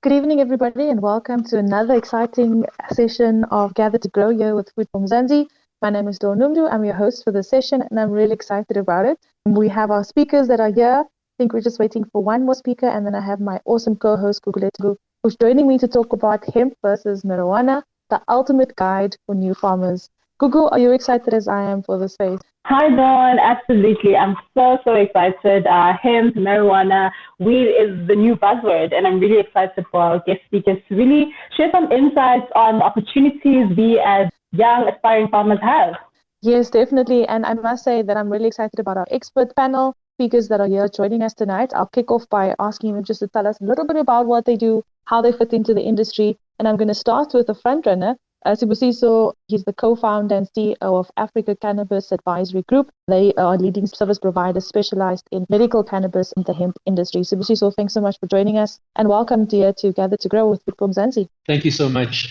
Good evening, everybody, and welcome to another exciting session of Gather to Grow here with Food from Zanzi. My name is Dawn Numdu. I'm your host for the session, and I'm really excited about it. We have our speakers that are here. I think we're just waiting for one more speaker, and then I have my awesome co-host, Guguletu, who's joining me to talk about hemp versus marijuana, the ultimate guide for new farmers. Gugu, are you excited as I am for this phase? Hi, Dawn. Absolutely. I'm so excited. Hemp, marijuana, weed is the new buzzword, and I'm really excited for our guest speakers to really share some insights on opportunities we as young aspiring farmers have. Yes, definitely. And I must say that I'm really excited about our expert panel speakers that are here joining us tonight. I'll kick off by asking them just to tell us a little bit about what they do, how they fit into the industry. And I'm going to start with the front runner. Sibusiso, he's the co-founder and CEO of Africa Cannabis Advisory Group. They are leading service providers specialized in medical cannabis in the hemp industry. Sibusiso, thanks so much for joining us and welcome dear to Gather to Grow with Food from Zanzi. Thank you so much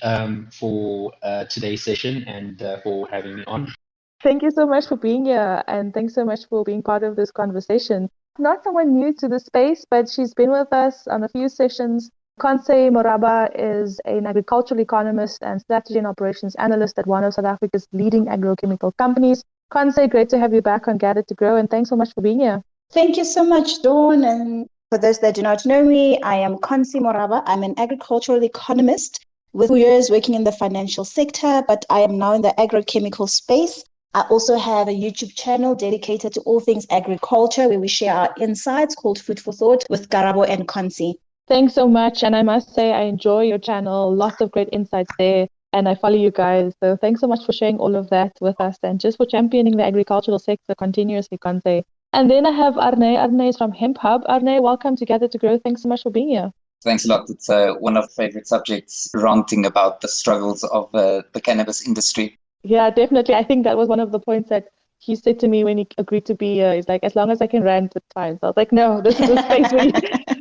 for today's session and for having me on. Thank you so much for being here and thanks so much for being part of this conversation. Not someone new to the space, but she's been with us on a few sessions. Conse Moraba is an agricultural economist and strategy and operations analyst at one of South Africa's leading agrochemical companies. Conse, great to have you back on Gather to Grow and thanks so much for being here. Thank you so much, Dawn. And for those that do not know me, I am Conse Moraba. I'm an agricultural economist with 2 years working in the financial sector, but I am now in the agrochemical space. I also have a YouTube channel dedicated to all things agriculture where we share our insights called Food for Thought with Garabo and Conse. Thanks so much. And I must say, I enjoy your channel. Lots of great insights there. And I follow you guys. So thanks so much for sharing all of that with us and just for championing the agricultural sector continuously, Conse. And then I have Arne. Arne is from Hemp Hub. Arne, welcome to Gather to Grow. Thanks so much for being here. Thanks a lot. It's one of my favorite subjects, ranting about the struggles of the cannabis industry. Yeah, definitely. I think that was one of the points that he said to me when he agreed to be here. He's like, as long as I can rant, it's fine. So I was like, no, this is a space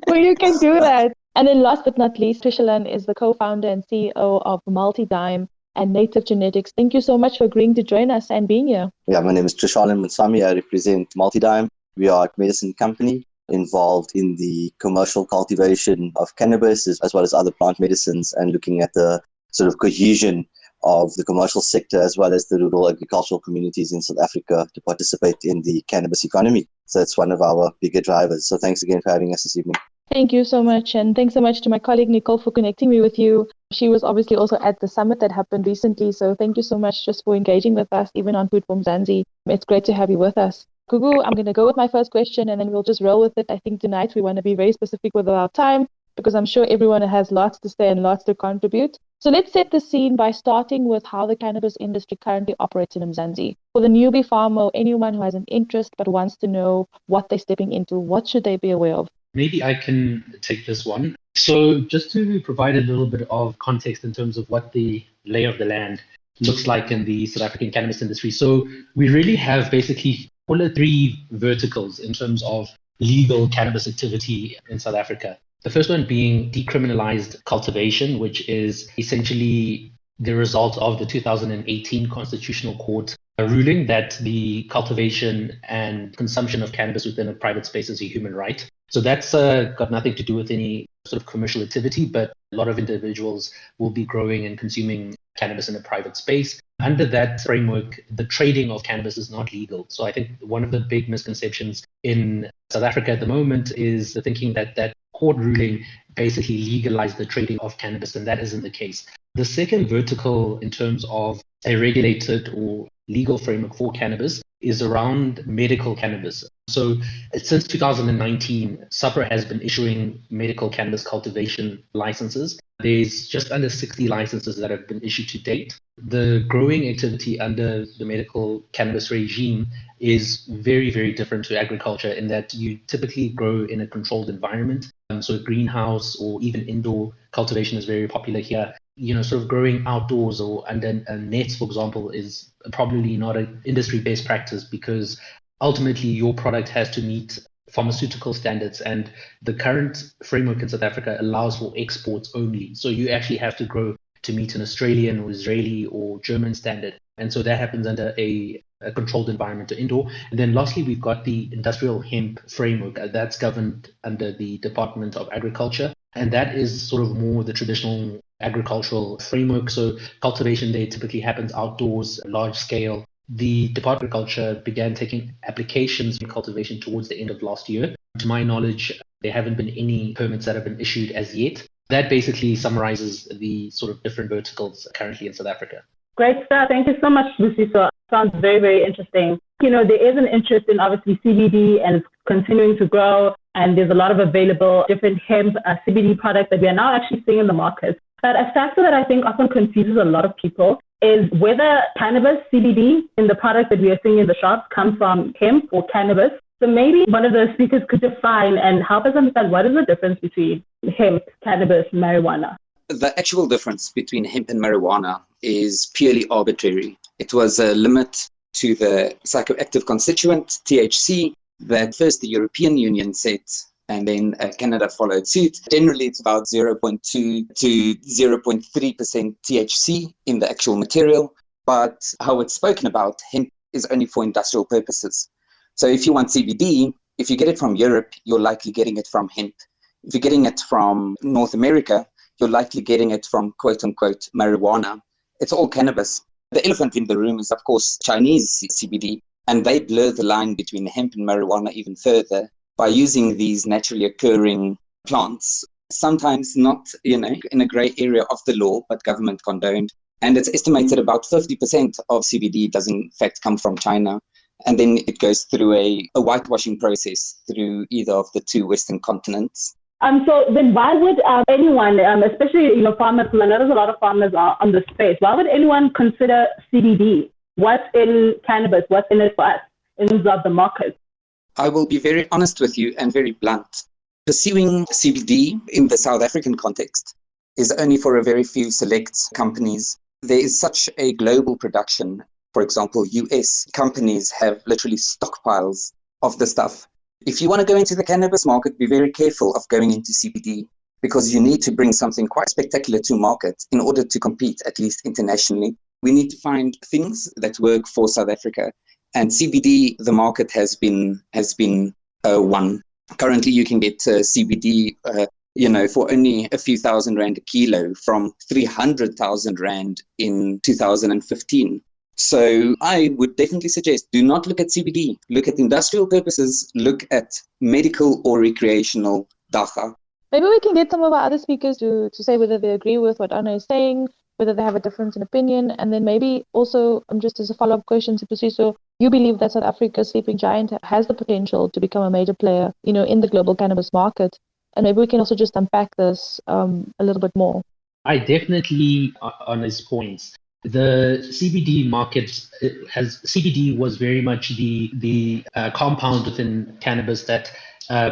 where you can do that. And then last but not least, Trishalan is the co-founder and CEO of Multidime and Native Genetics. Thank you so much for agreeing to join us and being here. Yeah, my name is Trishalan Munsami. I represent Multidime. We are a medicine company involved in the commercial cultivation of cannabis as well as other plant medicines and looking at the sort of cohesion of the commercial sector as well as the rural agricultural communities in South Africa to participate in the cannabis economy. So it's one of our bigger drivers. So thanks again for having us this evening. Thank you so much. And thanks so much to my colleague Nicole for connecting me with you. She was obviously also at the summit that happened recently. So thank you so much just for engaging with us, even on Food from Zanzi. It's great to have you with us. Gugu, I'm going to go with my first question and then we'll just roll with it. I think tonight we want to be very specific with our time because I'm sure everyone has lots to say and lots to contribute. So let's set the scene by starting with how the cannabis industry currently operates in Mzansi. For the newbie farmer or anyone who has an interest but wants to know what they're stepping into, what should they be aware of? Maybe I can take this one. So just to provide a little bit of context in terms of what the lay of the land looks like in the South African cannabis industry. So we really have basically all the 3 verticals in terms of legal cannabis activity in South Africa. The first one being decriminalized cultivation, which is essentially the result of the 2018 Constitutional Court ruling that the cultivation and consumption of cannabis within a private space is a human right. So that's got nothing to do with any sort of commercial activity, but a lot of individuals will be growing and consuming cannabis in a private space. Under that framework, the trading of cannabis is not legal. So I think one of the big misconceptions in South Africa at the moment is the thinking that that court ruling basically legalized the trading of cannabis, and that isn't the case. The second vertical in terms of a regulated or legal framework for cannabis is around medical cannabis. So since 2019, SAPRA has been issuing medical cannabis cultivation licenses. There's just under 60 licenses that have been issued to date. The growing activity under the medical cannabis regime is very, very different to agriculture in that you typically grow in a controlled environment. So a greenhouse or even indoor cultivation is very popular here. Sort of growing outdoors or under nets, for example, is probably not an industry best practice because ultimately your product has to meet pharmaceutical standards, and the current framework in South Africa allows for exports only. So you actually have to grow to meet an Australian or Israeli or German standard. And so that happens under a controlled environment or indoor. And then lastly, we've got the industrial hemp framework that's governed under the Department of Agriculture. And that is sort of more the traditional agricultural framework. So cultivation there typically happens outdoors, large scale. The Department of Agriculture began taking applications in cultivation towards the end of last year. To my knowledge, there haven't been any permits that have been issued as yet. That basically summarizes the sort of different verticals currently in South Africa. Great stuff. Thank you so much, Luciso. Sounds very, very interesting. There is an interest in obviously CBD and it's continuing to grow. And there's a lot of available different hemp CBD products that we are now actually seeing in the market. But a factor that I think often confuses a lot of people is whether cannabis, CBD, in the products that we are seeing in the shops come from hemp or cannabis. So maybe one of the speakers could define and help us understand what is the difference between hemp, cannabis, marijuana. The actual difference between hemp and marijuana is purely arbitrary. It was a limit to the psychoactive constituent, THC, that first the European Union set and then Canada followed suit. Generally, it's about 0.2 to 0.3% THC in the actual material, but how it's spoken about, hemp is only for industrial purposes. So if you want CBD, if you get it from Europe, you're likely getting it from hemp. If you're getting it from North America, you're likely getting it from quote-unquote marijuana. It's all cannabis. The elephant in the room is, of course, Chinese CBD, and they blur the line between hemp and marijuana even further by using these naturally occurring plants, sometimes not, in a gray area of the law, but government condoned. And it's estimated about 50% of CBD does in fact come from China. And then it goes through a whitewashing process through either of the two Western continents. So then why would anyone, especially farmers, because I know there's a lot of farmers on the space, why would anyone consider CBD? What's in cannabis? What's in it for us in terms of the market? I will be very honest with you and very blunt. Pursuing CBD in the South African context is only for a very few select companies. There is such a global production. For example, US companies have literally stockpiles of the stuff. If you want to go into the cannabis market, be very careful of going into CBD because you need to bring something quite spectacular to market in order to compete, at least internationally. We need to find things that work for South Africa. And CBD, the market has been one. Currently, you can get CBD, for only a few thousand rand a kilo from 300,000 rand in 2015. So I would definitely suggest do not look at CBD. Look at industrial purposes. Look at medical or recreational dacha. Maybe we can get some of our other speakers to say whether they agree with what Anna is saying, whether they have a difference in opinion, and then maybe also, just as a follow-up question, so you believe that South Africa's sleeping giant has the potential to become a major player, in the global cannabis market, and maybe we can also just unpack this a little bit more. I definitely, on his points, the CBD market CBD was very much the compound within cannabis that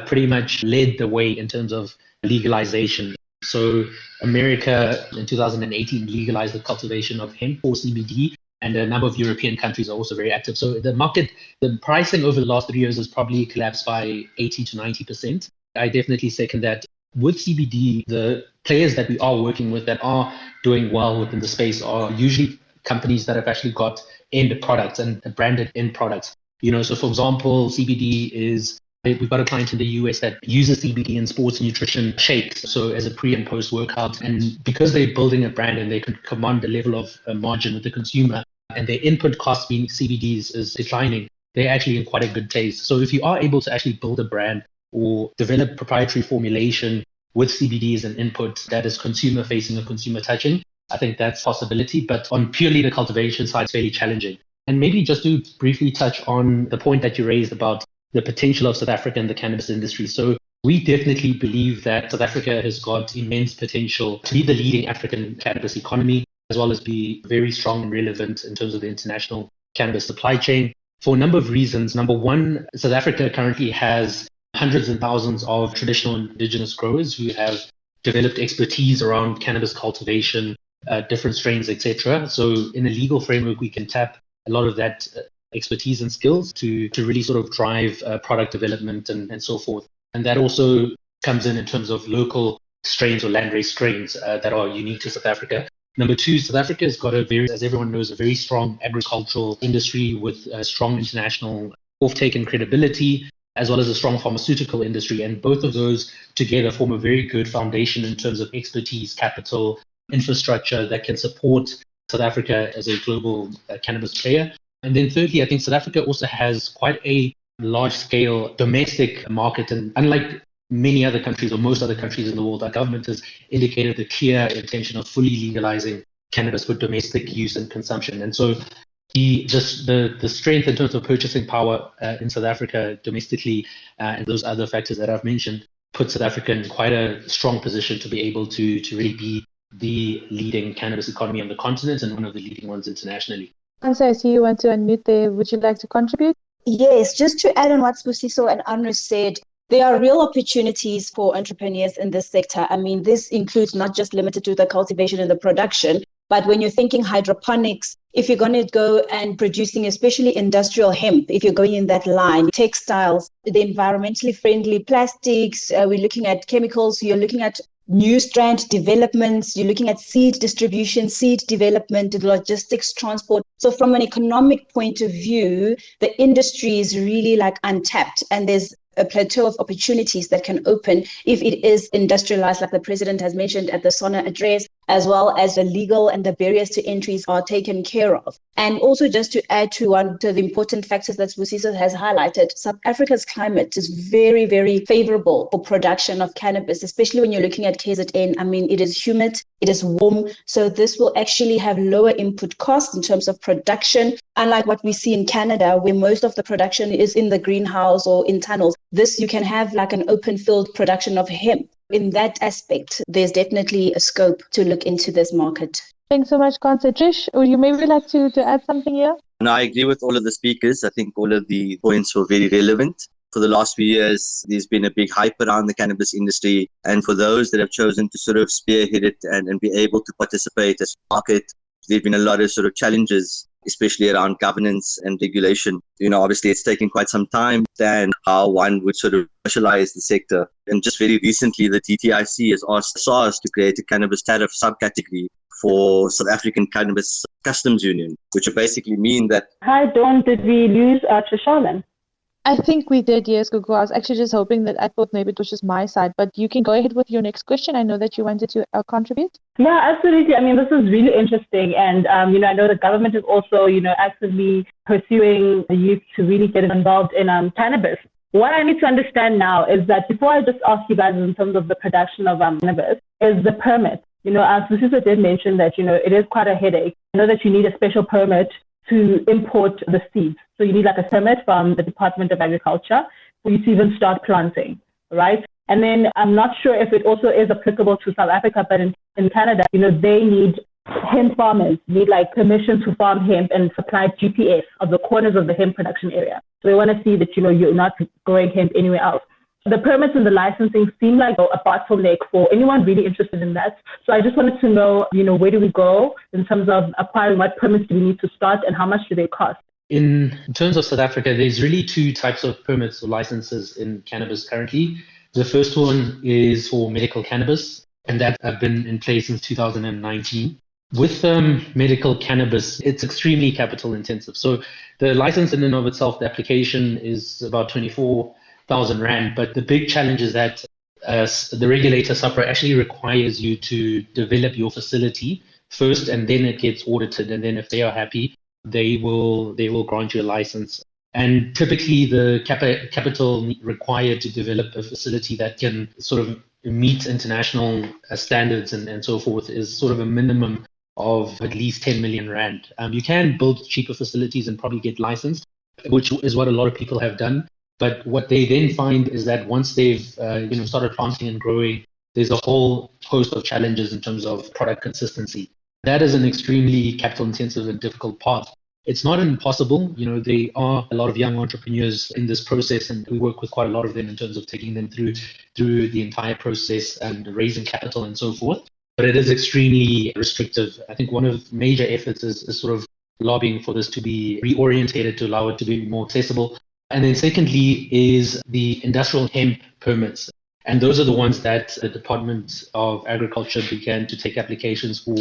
pretty much led the way in terms of legalization. So America in 2018 legalized the cultivation of hemp for CBD, and a number of European countries are also very active. So the pricing over the last 3 years has probably collapsed by 80 to 90%. I definitely second that. With CBD, the players that we are working with that are doing well within the space are usually companies that have actually got end products and branded end products. So for example, CBD we've got a client in the US that uses CBD in sports nutrition shakes, so as a pre and post workout. And because they're building a brand and they can command a level of margin with the consumer, and their input cost being CBDs is declining, they're actually in quite a good taste. So if you are able to actually build a brand or develop proprietary formulation with CBD as an input that is consumer facing or consumer touching, I think that's a possibility. But on purely the cultivation side, it's fairly challenging. And maybe just to briefly touch on the point that you raised about the potential of South Africa in the cannabis industry. So we definitely believe that South Africa has got immense potential to be the leading African cannabis economy, as well as be very strong and relevant in terms of the international cannabis supply chain for a number of reasons. Number one, South Africa currently has hundreds and thousands of traditional indigenous growers who have developed expertise around cannabis cultivation, different strains, etc. So in a legal framework, we can tap a lot of that expertise and skills to really sort of drive product development and so forth. And that also comes in terms of local strains or landrace strains that are unique to South Africa. Number two, South Africa has got as everyone knows, a very strong agricultural industry with strong international offtake and credibility. as well as a strong pharmaceutical industry. And both of those together form a very good foundation in terms of expertise, capital, infrastructure that can support South Africa as a global cannabis player. And then thirdly, I think South Africa also has quite a large scale domestic market. And unlike many other countries or most other countries in the world, our government has indicated a clear intention of fully legalizing cannabis for domestic use and consumption. And so the strength in terms of purchasing power in South Africa domestically and those other factors that I've mentioned put South Africa in quite a strong position to be able to really be the leading cannabis economy on the continent and one of the leading ones internationally. Kansa, I see you want to unmute there. Would you like to contribute? Yes, just to add on what Spusiso and Andres said, there are real opportunities for entrepreneurs in this sector. I mean, this includes not just limited to the cultivation and the production, but when you're thinking hydroponics, if you're going to go and producing, especially industrial hemp, if you're going in that line, textiles, the environmentally friendly plastics, we're looking at chemicals, you're looking at new strand developments, you're looking at seed distribution, seed development, logistics, transport. So from an economic point of view, the industry is really like untapped, and there's a plateau of opportunities that can open if it is industrialized, like the president has mentioned at the SONA address, as well as the legal and the barriers to entries are taken care of. And also just to add to one of the important factors that Spusiso has highlighted, South Africa's climate is very, very favorable for production of cannabis, especially when you're looking at KZN. I mean, it is humid, it is warm, so this will actually have lower input costs in terms of production, unlike what we see in Canada, where most of the production is in the greenhouse or in tunnels. This, you can have like an open field production of hemp. In that aspect, there's definitely a scope to look into this market. Thanks so much, Kansa. Trish, would you maybe like to add something here? No, I agree with all of the speakers. I think all of the points were very relevant. For the last few years, there's been a big hype around the cannabis industry. And for those that have chosen to sort of spearhead it and be able to participate as a market, there have been a lot of sort of challenges, especially around governance and regulation. Obviously it's taken quite some time than how one would sort of commercialize the sector. And just very recently, the TTIC has asked SARS to create a cannabis tariff subcategory for South African Cannabis Customs Union, which would basically mean that... Hi, Dawn, did we lose Trishalan? I think we did, yes, Gugu. I was actually just hoping that I thought maybe it was just my side, but you can go ahead with your next question. I know that you wanted to contribute. Yeah, absolutely. I mean, this is really interesting. And, I know the government is also, actively pursuing the youth to really get involved in cannabis. What I need to understand now is that before I just ask you guys in terms of the production of cannabis, is the permit. As Spusiso did mention that, it is quite a headache. I know that you need a special permit to import the seeds. So you need like a permit from the Department of Agriculture for you to even start planting, right? And then I'm not sure if it also is applicable to South Africa, but in Canada, they need hemp farmers, need like permission to farm hemp and supply GPS of the corners of the hemp production area. So they want to see that, you're not growing hemp anywhere else. The permits and the licensing seem like a bottleneck for anyone really interested in that. So I just wanted to know, where do we go in terms of acquiring, what permits do we need to start and how much do they cost? In terms of South Africa, there's really two types of permits or licenses in cannabis currently. The first one is for medical cannabis, and that have been in place since 2019. With medical cannabis, it's extremely capital intensive. So the license in and of itself, the application is about 24,000 Rand. But the big challenge is that the regulator, SAPRA, actually requires you to develop your facility first, and then it gets audited. And then if they are happy, they will grant you a license. And typically the capital required to develop a facility that can sort of meet international standards and so forth is sort of a minimum of at least 10 million Rand. You can build cheaper facilities and probably get licensed, which is what a lot of people have done. But what they then find is that once they've started planting and growing, there's a whole host of challenges in terms of product consistency. That is an extremely capital intensive and difficult part. It's not impossible. There are a lot of young entrepreneurs in this process, and we work with quite a lot of them in terms of taking them through the entire process and raising capital and so forth. But it is extremely restrictive. I think one of the major efforts is sort of lobbying for this to be reorientated to allow it to be more accessible. And then secondly is the industrial hemp permits. And those are the ones that the Department of Agriculture began to take applications for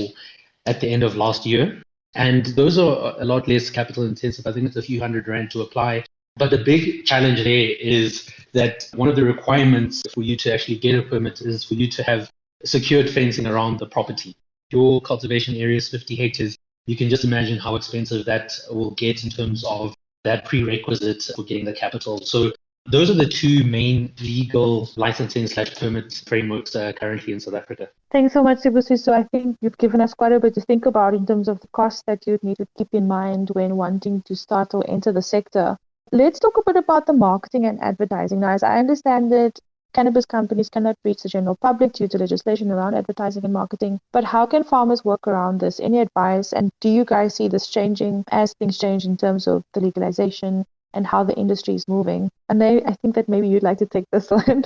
at the end of last year. And those are a lot less capital intensive. I think it's a few hundred Rand to apply. But the big challenge there is that one of the requirements for you to actually get a permit is for you to have secured fencing around the property. Your cultivation area is 50 hectares. You can just imagine how expensive that will get in terms of that prerequisite for getting the capital. So those are the two main legal licensing / permit frameworks currently in South Africa. Thanks so much, Sibusiso. I think you've given us quite a bit to think about in terms of the costs that you'd need to keep in mind when wanting to start or enter the sector. Let's talk a bit about the marketing and advertising. Now, as I understand it, cannabis companies cannot reach the general public due to legislation around advertising and marketing. But how can farmers work around this? Any advice? And do you guys see this changing as things change in terms of the legalization and how the industry is moving? And I think that maybe you'd like to take this one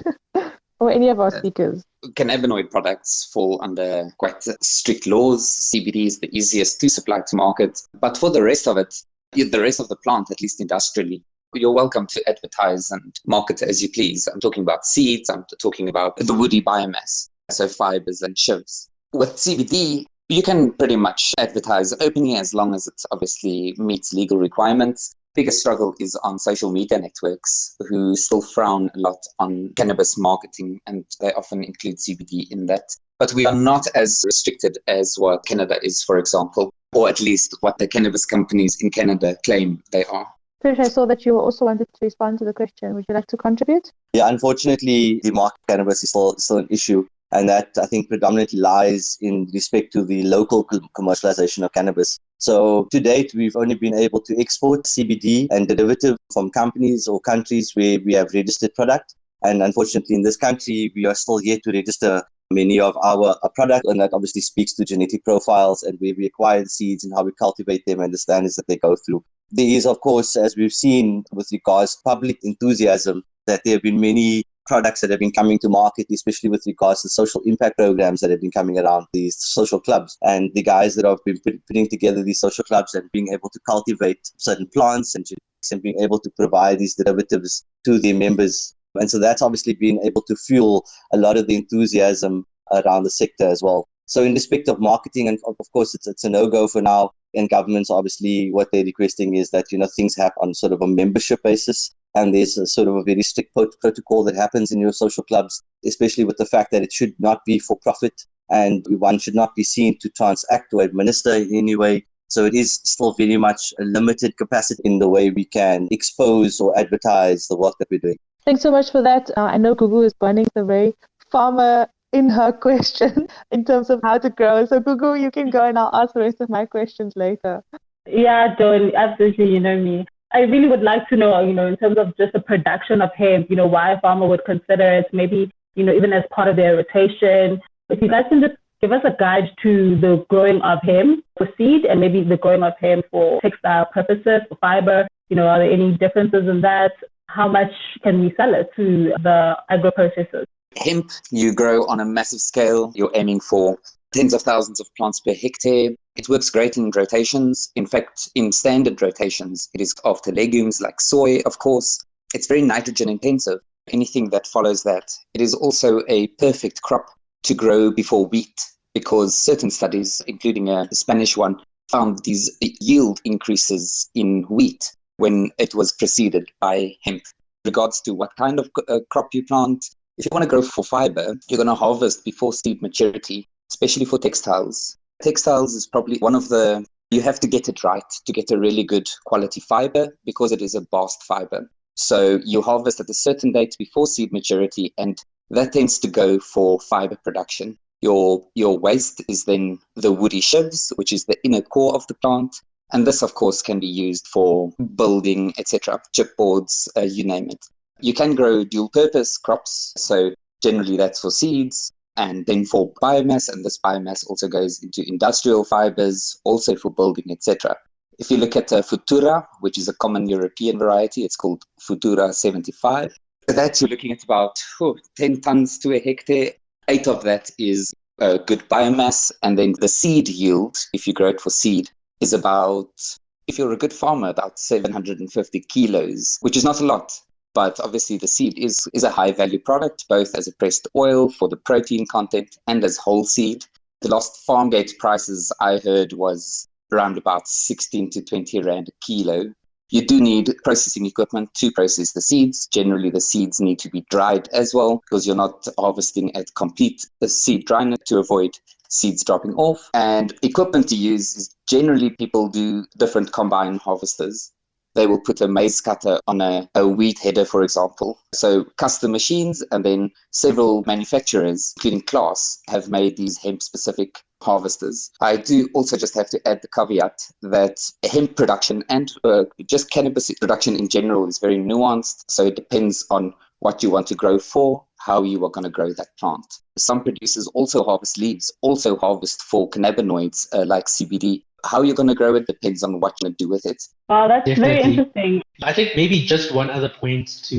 or any of our speakers. Cannabinoid products fall under quite strict laws. CBD is the easiest to supply to market. But for the rest of it, the rest of the plant, at least industrially, you're welcome to advertise and market as you please. I'm talking about seeds, I'm talking about the woody biomass, so fibers and shivs. With CBD, you can pretty much advertise openly as long as it obviously meets legal requirements. Biggest struggle is on social media networks who still frown a lot on cannabis marketing, and they often include CBD in that. But we are not as restricted as what Canada is, for example, or at least what the cannabis companies in Canada claim they are. Trish, I saw that you also wanted to respond to the question. Would you like to contribute? Yeah, unfortunately, the market of cannabis is still an issue. And that, I think, predominantly lies in respect to the local commercialization of cannabis. So to date, we've only been able to export CBD and derivative from companies or countries where we have registered product. And unfortunately, in this country, we are still yet to register many of our product. And that obviously speaks to genetic profiles and where we acquire the seeds and how we cultivate them and the standards that they go through. There is, of course, as we've seen with regards to public enthusiasm, that there have been many products that have been coming to market, especially with regards to social impact programs that have been coming around these social clubs. And the guys that have been putting together these social clubs and being able to cultivate certain plants and genetics and being able to provide these derivatives to their members. And so that's obviously been able to fuel a lot of the enthusiasm around the sector as well. So in respect of marketing, and of course, it's a no-go for now. And governments, obviously, what they're requesting is that, things happen on sort of a membership basis. And there's a sort of a very strict protocol that happens in your social clubs, especially with the fact that it should not be for profit and one should not be seen to transact or administer in any way. So it is still very much a limited capacity in the way we can expose or advertise the work that we're doing. Thanks so much for that. I know Gugu is burning the very farmer in her question in terms of how to grow. So Gugu, you can go and I'll ask the rest of my questions later. Yeah, Dawn, absolutely, you know me. I really would like to know, in terms of just the production of hemp, why a farmer would consider it, maybe, even as part of their rotation. If you guys can just give us a guide to the growing of hemp for seed and maybe the growing of hemp for textile purposes, for fiber, are there any differences in that? How much can we sell it to the agro-processors? Hemp, you grow on a massive scale. You're aiming for tens of thousands of plants per hectare. It works great in rotations. In fact, in standard rotations, it is after legumes like soy, of course. It's very nitrogen intensive. Anything that follows that. It is also a perfect crop to grow before wheat because certain studies, including a Spanish one, found these yield increases in wheat when it was preceded by hemp. Regards to what kind of crop you plant, if you want to grow for fiber, you're going to harvest before seed maturity, especially for textiles. Textiles is probably one of you have to get it right to get a really good quality fiber because it is a bast fiber. So you harvest at a certain date before seed maturity, and that tends to go for fiber production. Your waste is then the woody shivs, which is the inner core of the plant. And this, of course, can be used for building, etc., chipboards, you name it. You can grow dual-purpose crops, so generally that's for seeds and then for biomass, and this biomass also goes into industrial fibers, also for building, etc. If you look at Futura, which is a common European variety, it's called Futura 75. For that, you're looking at about 10 tons to a hectare. 8 of that is good biomass, and then the seed yield, if you grow it for seed, is about, if you're a good farmer, about 750 kilos, which is not a lot. But obviously the seed is a high-value product, both as a pressed oil for the protein content and as whole seed. The last farm gate prices I heard was around about 16 to 20 Rand a kilo. You do need processing equipment to process the seeds. Generally, the seeds need to be dried as well because you're not harvesting at complete seed dryness to avoid seeds dropping off. And equipment to use is generally people do different combine harvesters. They will put a maize cutter on a wheat header, for example. So custom machines, and then several manufacturers, including Claas, have made these hemp-specific harvesters. I do also just have to add the caveat that hemp production and just cannabis production in general is very nuanced. So it depends on what you want to grow for, how you are going to grow that plant. Some producers also harvest leaves, also harvest for cannabinoids like CBD. How you're going to grow it depends on what you're going to do with it. Wow, that's Definitely. very interesting. I think maybe just one other point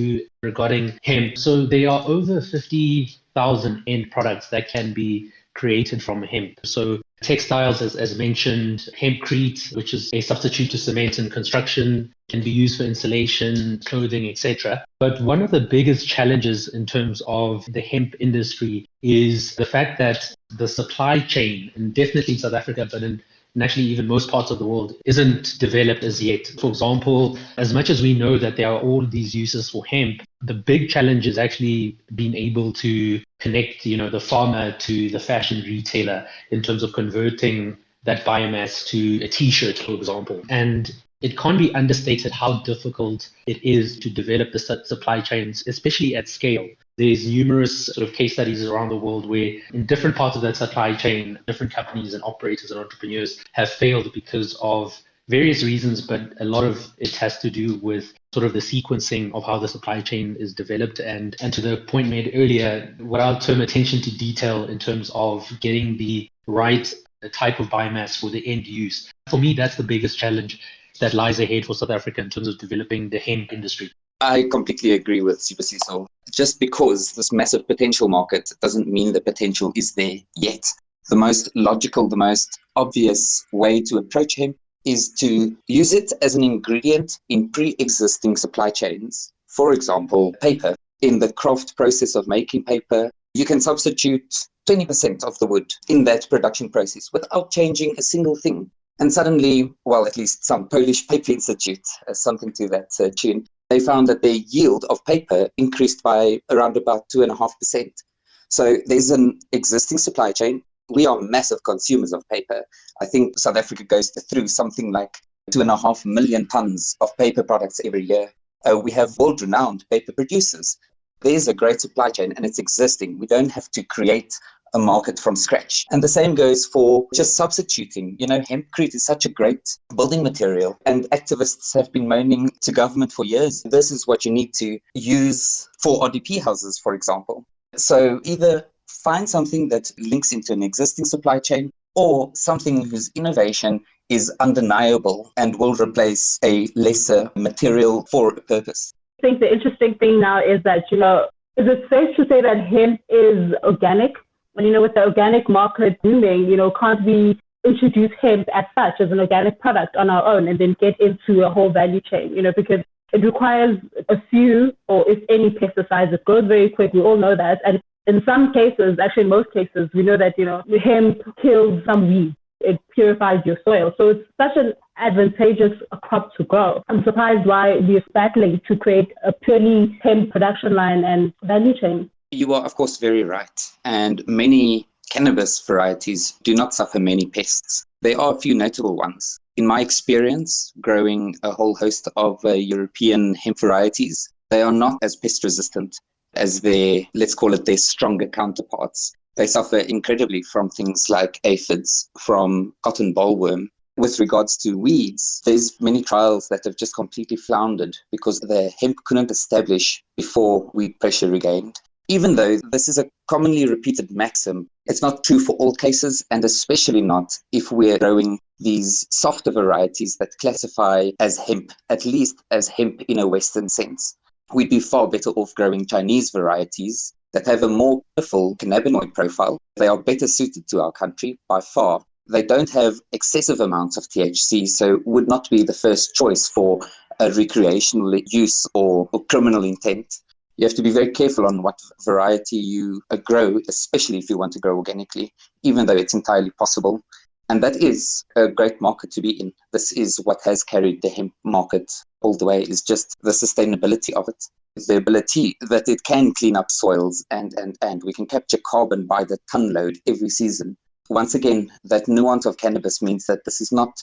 regarding hemp. So there are over 50,000 end products that can be created from hemp. So textiles, as mentioned, hempcrete, which is a substitute to cement in construction, can be used for insulation, clothing, etc. But one of the biggest challenges in terms of the hemp industry is the fact that the supply chain, and definitely in South Africa, but in actually even most parts of the world, isn't developed as yet. For example, as much as we know that there are all these uses for hemp, the big challenge is actually being able to connect, the farmer to the fashion retailer in terms of converting that biomass to a t-shirt, for example. And it can't be understated how difficult it is to develop the supply chains, especially at scale. There's numerous sort of case studies around the world where in different parts of that supply chain, different companies and operators and entrepreneurs have failed because of various reasons, but a lot of it has to do with sort of the sequencing of how the supply chain is developed. And to the point made earlier, what I'll term attention to detail in terms of getting the right type of biomass for the end use. For me, that's the biggest challenge that lies ahead for South Africa in terms of developing the hemp industry. I completely agree with Sibusiso. Just because this massive potential market doesn't mean the potential is there yet. The most logical, the most obvious way to approach hemp is to use it as an ingredient in pre-existing supply chains. For example, paper. In the craft process of making paper, you can substitute 20% of the wood in that production process without changing a single thing. And suddenly, well, at least some Polish paper institute, something to that tune, they found that their yield of paper increased by around about 2.5%. So there's an existing supply chain. We are massive consumers of paper. I think South Africa goes through something like 2.5 million tons of paper products every year. We have world-renowned paper producers. There's a great supply chain and it's existing. We don't have to create a market from scratch. And the same goes for just substituting. Hempcrete is such a great building material, and activists have been moaning to government for years. This is what you need to use for RDP houses, for example. So either find something that links into an existing supply chain or something whose innovation is undeniable and will replace a lesser material for a purpose. I think the interesting thing now is that, is it safe to say that hemp is organic? And, with the organic market booming, can't we introduce hemp as such as an organic product on our own and then get into a whole value chain, because it requires a few or if any pesticides. It grows very quick. We all know that. And in some cases, actually in most cases, we know that, hemp kills some weeds. It purifies your soil. So it's such an advantageous crop to grow. I'm surprised why we're battling to create a purely hemp production line and value chain. You are, of course, very right. And many cannabis varieties do not suffer many pests. There are a few notable ones. In my experience, growing a whole host of European hemp varieties, they are not as pest resistant as their, let's call it, their stronger counterparts. They suffer incredibly from things like aphids, from cotton bollworm. With regards to weeds, there's many trials that have just completely floundered because the hemp couldn't establish before weed pressure regained. Even though this is a commonly repeated maxim, it's not true for all cases, and especially not if we're growing these softer varieties that classify as hemp, at least as hemp in a Western sense. We'd be far better off growing Chinese varieties that have a more powerful cannabinoid profile. They are better suited to our country by far. They don't have excessive amounts of THC, so would not be the first choice for a recreational use or criminal intent. You have to be very careful on what variety you grow, especially if you want to grow organically, even though it's entirely possible. And that is a great market to be in. This is what has carried the hemp market all the way, is just the sustainability of it. The ability that it can clean up soils and we can capture carbon by the ton load every season. Once again, that nuance of cannabis means that this is not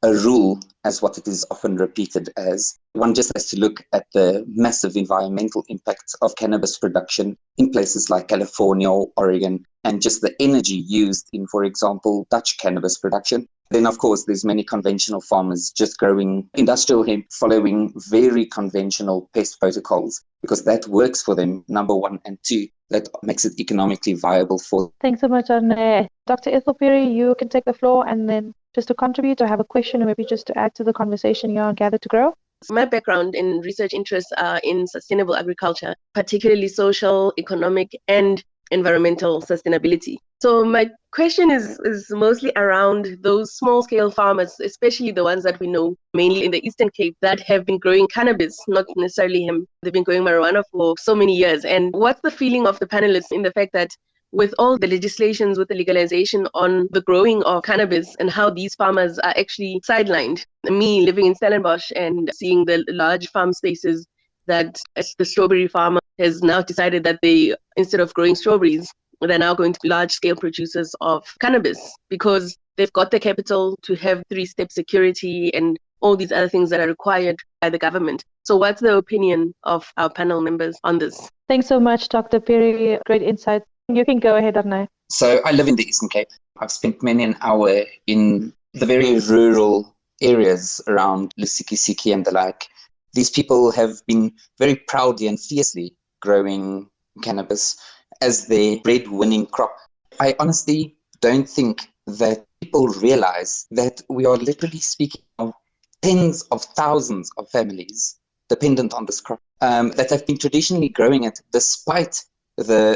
a rule as what it is often repeated as. One just has to look at the massive environmental impacts of cannabis production in places like California or Oregon, and just the energy used in, for example, Dutch cannabis production. Then, of course, there's many conventional farmers just growing industrial hemp, following very conventional pest protocols, because that works for them, number one, and two, that makes it economically viable for. Thanks so much, Arne. Dr. Ethel Perry, you can take the floor, and then just to contribute or have a question or maybe just to add to the conversation here on Gather to Grow. My background and research interests are in sustainable agriculture, particularly social, economic, and environmental sustainability. So my question is mostly around those small-scale farmers, especially the ones that we know mainly in the Eastern Cape that have been growing cannabis, not necessarily hemp. They've been growing marijuana for so many years. And what's the feeling of the panelists in the fact that with all the legislations, with the legalization on the growing of cannabis and how these farmers are actually sidelined? Me living in Stellenbosch and seeing the large farm spaces that the strawberry farmer has now decided that they, instead of growing strawberries, they're now going to be large-scale producers of cannabis because they've got the capital to have three-step security and all these other things that are required by the government. So what's the opinion of our panel members on this? Thanks so much, Dr. Perry. Great insight. You can go ahead, Arne. So I live in the Eastern Cape. I've spent many an hour in the very rural areas around Lusikisiki and the like. These people have been very proudly and fiercely growing cannabis as their bread-winning crop. I honestly don't think that people realize that we are literally speaking of tens of thousands of families dependent on this crop that have been traditionally growing it despite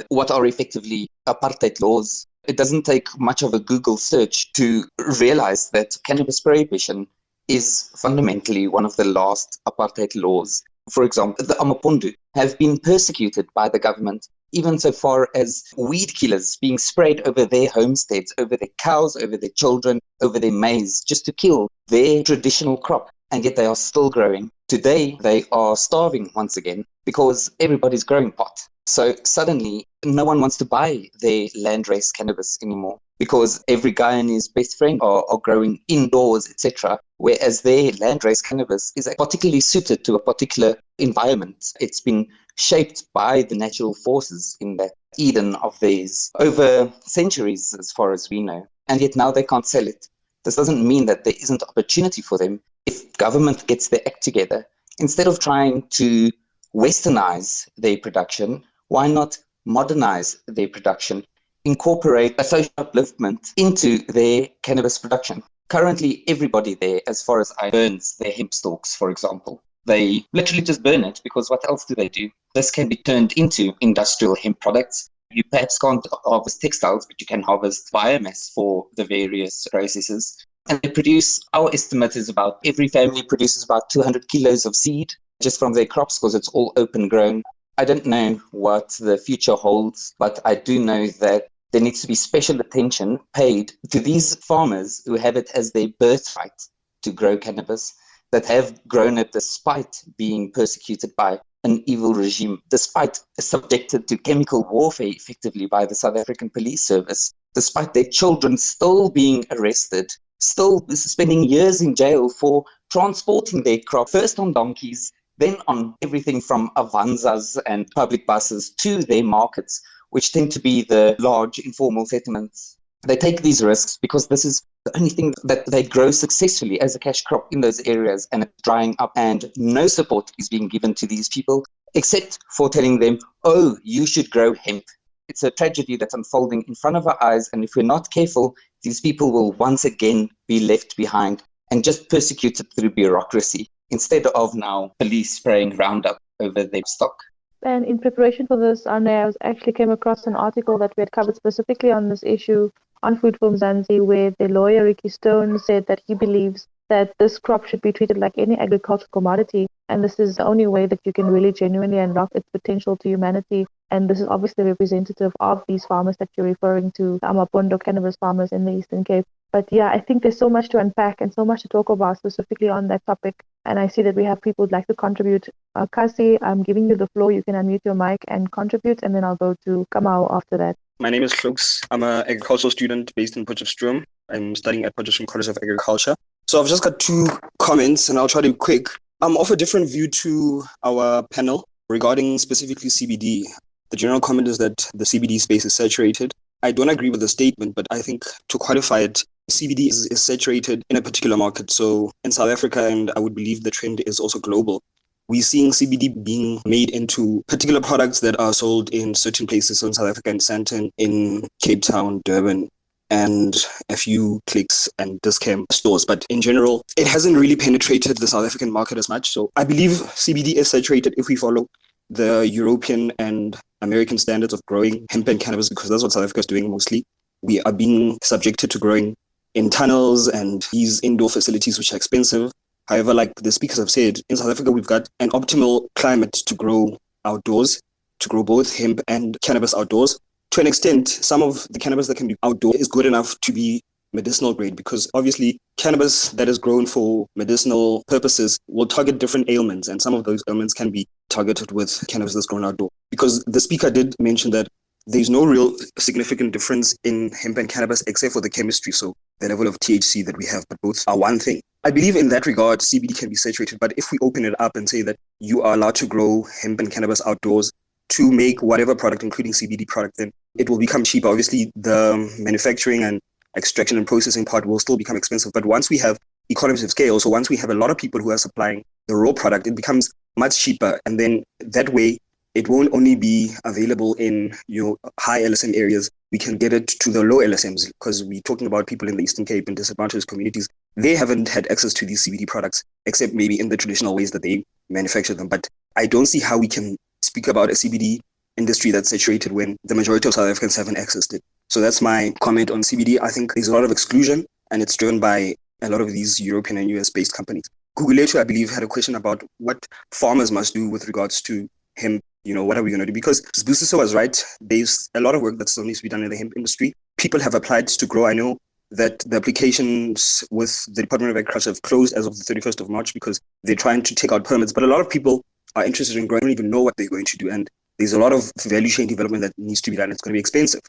what are effectively apartheid laws. It doesn't take much of a Google search to realize that cannabis prohibition is fundamentally one of the last apartheid laws. For example, the Amapondu have been persecuted by the government, even so far as weed killers being sprayed over their homesteads, over their cows, over their children, over their maize, just to kill their traditional crop. And yet they are still growing. Today, they are starving once again because everybody's growing pot. So suddenly, no one wants to buy their landrace cannabis anymore because every guy and his best friend are growing indoors, etc. Whereas their landrace cannabis is particularly suited to a particular environment. It's been shaped by the natural forces in that Eden of theirs over centuries, as far as we know. And yet now they can't sell it. This doesn't mean that there isn't opportunity for them if government gets their act together. Instead of trying to westernize their production, why not modernize their production, incorporate a social upliftment into their cannabis production? Currently, everybody there, as far as I burns their hemp stalks, for example. They literally just burn it because what else do they do? This can be turned into industrial hemp products. You perhaps can't harvest textiles, but you can harvest biomass for the various processes. And they produce, our estimate is about every family produces about 200 kilos of seed just from their crops because it's all open grown. I don't know what the future holds, but I do know that there needs to be special attention paid to these farmers who have it as their birthright to grow cannabis, that have grown it despite being persecuted by an evil regime, despite subjected to chemical warfare effectively by the South African Police Service, despite their children still being arrested, still spending years in jail for transporting their crop, first on donkeys, then on everything from Avanzas and public buses to their markets, which tend to be the large informal settlements. They take these risks because this is the only thing that they grow successfully as a cash crop in those areas, and it's drying up, and no support is being given to these people except for telling them, oh, you should grow hemp. It's a tragedy that's unfolding in front of our eyes, and if we're not careful, these people will once again be left behind and just persecuted through bureaucracy, instead of now police spraying Roundup over their stock. And in preparation for this, Arne, I actually came across an article that we had covered specifically on this issue on Food from Mzansi, where the lawyer Ricky Stone said that he believes that this crop should be treated like any agricultural commodity, and this is the only way that you can really genuinely unlock its potential to humanity. And this is obviously representative of these farmers that you're referring to, the Amapondo cannabis farmers in the Eastern Cape. But yeah, I think there's so much to unpack and so much to talk about specifically on that topic. And I see that we have people who'd like to contribute. Kasi, I'm giving you the floor. You can unmute your mic and contribute, and then I'll go to Kamau after that. My name is Klux. I'm an agricultural student based in Potchefstroom. I'm studying at Potchefstroom College of Agriculture. So I've just got 2 comments, and I'll try to be quick. I'm of a different view to our panel regarding specifically CBD. The general comment is that the CBD space is saturated. I don't agree with the statement, but I think to qualify it, CBD is saturated in a particular market. So in South Africa, and I would believe the trend is also global, we're seeing CBD being made into particular products that are sold in certain places. So in South Africa, in Sandton, in Cape Town, Durban, and a few clicks and discount stores. But in general, it hasn't really penetrated the South African market as much. So I believe CBD is saturated if we follow the European and American standards of growing hemp and cannabis, because that's what South Africa is doing mostly. We are being subjected to growing in tunnels and these indoor facilities, which are expensive. However, like the speakers have said, in South Africa, we've got an optimal climate to grow outdoors, to grow both hemp and cannabis outdoors. To an extent, some of the cannabis that can be outdoor is good enough to be medicinal grade, because obviously cannabis that is grown for medicinal purposes will target different ailments, and some of those ailments can be targeted with cannabis that's grown outdoor. Because the speaker did mention that there's no real significant difference in hemp and cannabis except for the chemistry, so the level of THC that we have, but both are one thing. I believe in that regard, CBD can be saturated, but if we open it up and say that you are allowed to grow hemp and cannabis outdoors to make whatever product, including CBD product, then it will become cheaper. Obviously, the manufacturing and extraction and processing part will still become expensive. But once we have economies of scale, so once we have a lot of people who are supplying the raw product, it becomes much cheaper. And then that way, it won't only be available in your high LSM areas. We can get it to the low LSMs, because we're talking about people in the Eastern Cape and disadvantaged communities. They haven't had access to these CBD products, except maybe in the traditional ways that they manufacture them. But I don't see how we can speak about a CBD industry that's saturated when the majority of South Africans haven't accessed it. So that's my comment on CBD. I think there's a lot of exclusion, and it's driven by a lot of these European and US-based companies. Guguletu, I believe, had a question about what farmers must do with regards to hemp. What are we going to do? Because Sbusiso was right. There's a lot of work that still needs to be done in the hemp industry. People have applied to grow. I know that the applications with the Department of Agriculture have closed as of the 31st of March because they're trying to take out permits. But a lot of people are interested in growing, don't even know what they're going to do. And there's a lot of value chain development that needs to be done. It's going to be expensive,